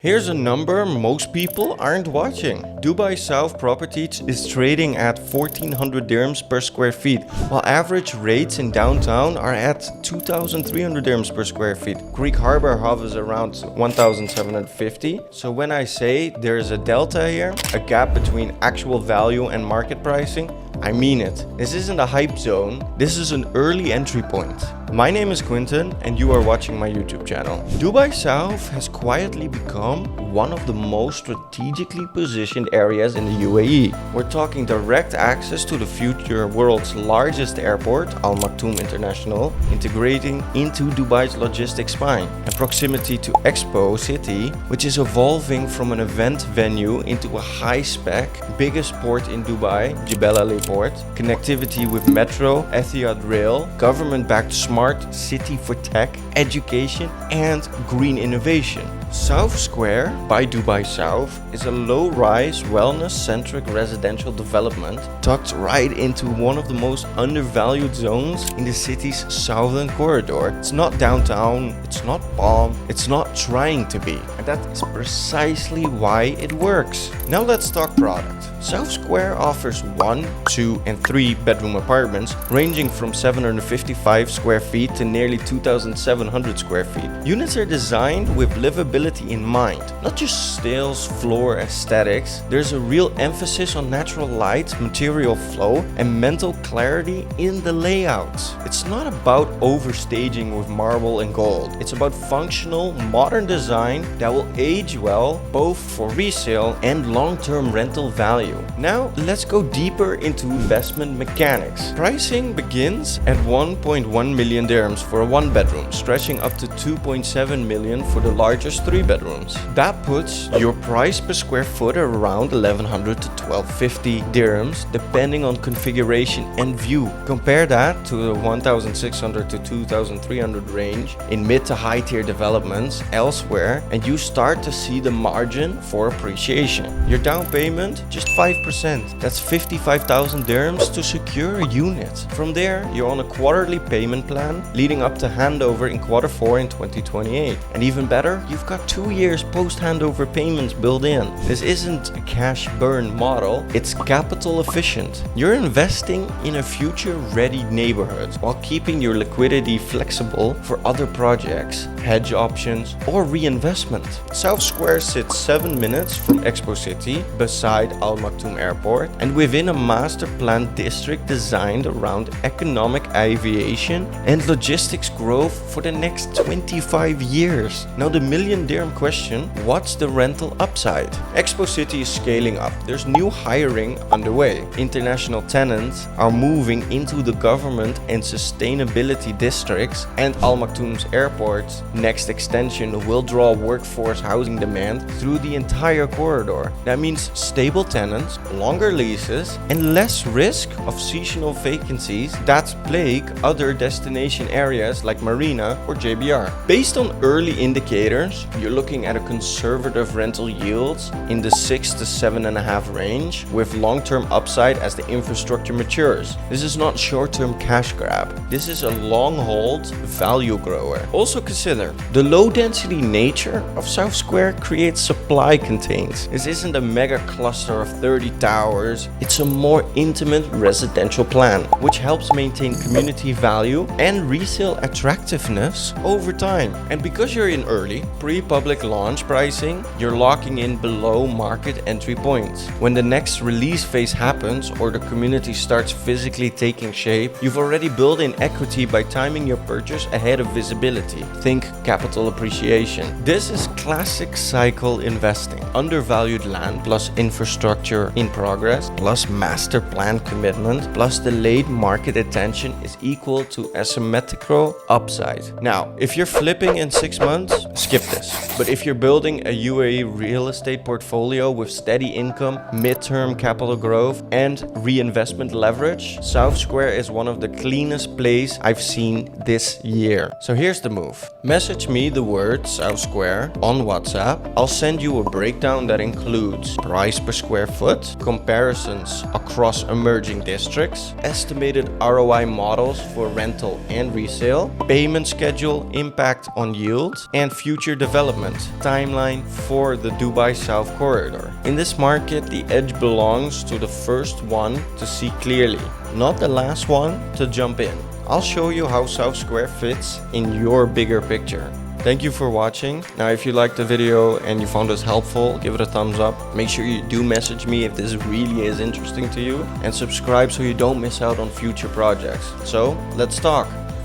Here's a number most people aren't watching. Dubai South Properties is trading at 1400 dirhams per square feet, while average rates in downtown are at 2300 dirhams per square feet. Creek Harbour hovers around 1750. So when I say there's a delta here, a gap between actual value and market pricing, I mean it. This isn't a hype zone, this is an early entry point. My name is Quinten and you are watching my YouTube channel. Dubai South has quietly become one of the most strategically positioned areas in the UAE. We're talking direct access to the future world's largest airport, Al Maktoum International, integrating into Dubai's logistics spine, and proximity to Expo City, which is evolving from an event venue into a high-spec, biggest port in Dubai, Jebel Ali Port, connectivity with metro, Etihad Rail, government-backed smart city for tech, education, and green innovation. South Square by Dubai South is a low-rise, wellness-centric residential development tucked right into one of the most undervalued zones in the city's southern corridor. It's not downtown, it's not bomb, it's not trying to be. And that is precisely why it works. Now let's talk product. South Square offers 1, 2, and 3 bedroom apartments ranging from 755 square feet to nearly 2,700 square feet. Units are designed with livability in mind, not just sales floor aesthetics. There's a real emphasis on natural light, material flow, and mental clarity in the layouts. It's not about overstaging with marble and gold. It's about functional, modern design that will age well both for resale and long-term rental value. Now let's go deeper into investment mechanics. Pricing begins at 1.1 million dirhams for a 1-bedroom, stretching up to 2.7 million for the largest 3 bedrooms. That puts your price per square foot around 1100 to 1250 dirhams depending on configuration and view. Compare that to the 1600 to 2300 range in mid to high tier developments elsewhere, and you start to see the margin for appreciation. Your down payment, just 5%. That's 55,000 dirhams to secure a unit. From there, you're on a quarterly payment plan leading up to handover in Q4 in 2028. And even better, you've got 2 years post-handover payments built in. This isn't a cash burn model, it's capital efficient. You're investing in a future-ready neighborhood while keeping your liquidity flexible for other projects, hedge options, or reinvestment. South Square sits 7 minutes from Expo City, beside Al Maktoum Airport, and within a master planned district designed around economic aviation and logistics growth for the next 25 years. Now the million dirham question, what's the rental upside? Expo City is scaling up. There's new hiring underway. International tenants are moving into the government and sustainability districts, and Al Maktoum's airport's next extension will draw workforce housing demand through the entire corridor. That means stable tenants, longer leases, and less risk of seasonal vacancies that plague other destination areas like Marina or JBR. Based on early indicators, you're looking at a conservative rental yields in the 6 to 7.5 range with long-term upside as the infrastructure matures. This is not short-term cash grab. This is a long-hold value grower. Also consider the low-density nature of South Square creates supply contains. This isn't a mega cluster of 30 towers. It's a more intimate residential plan, which helps maintain community value and resale attractiveness over time. And because you're in early, pre-public launch pricing, you're locking in below market entry points. When the next release phase happens or the community starts physically taking shape, you've already built in equity by timing your purchase ahead of visibility. Think capital appreciation. This is classic cycle investing. Undervalued land plus infrastructure in progress plus master plan commitment plus delayed market attention is equal to asymmetrical upside. Now, if you're flipping in 6 months, skip this. But if you're building a UAE real estate portfolio with steady income, midterm capital growth, and reinvestment leverage, South Square is one of the cleanest plays I've seen this year. So here's the move. Message me the word South Square on WhatsApp. I'll send you a breakdown that includes price per square foot, comparisons across emerging districts, estimated ROI models for rental and resale, payment schedule, impact on yield, and future development development timeline for the Dubai South Corridor. In this market, the edge belongs to the first one to see clearly, not the last one to jump in. I'll show you how South Square fits in your bigger picture. Thank you for watching. Now, if you liked the video and you found this helpful, give it a thumbs up. Make sure you do message me if this really is interesting to you, and subscribe so you don't miss out on future projects. So, let's talk.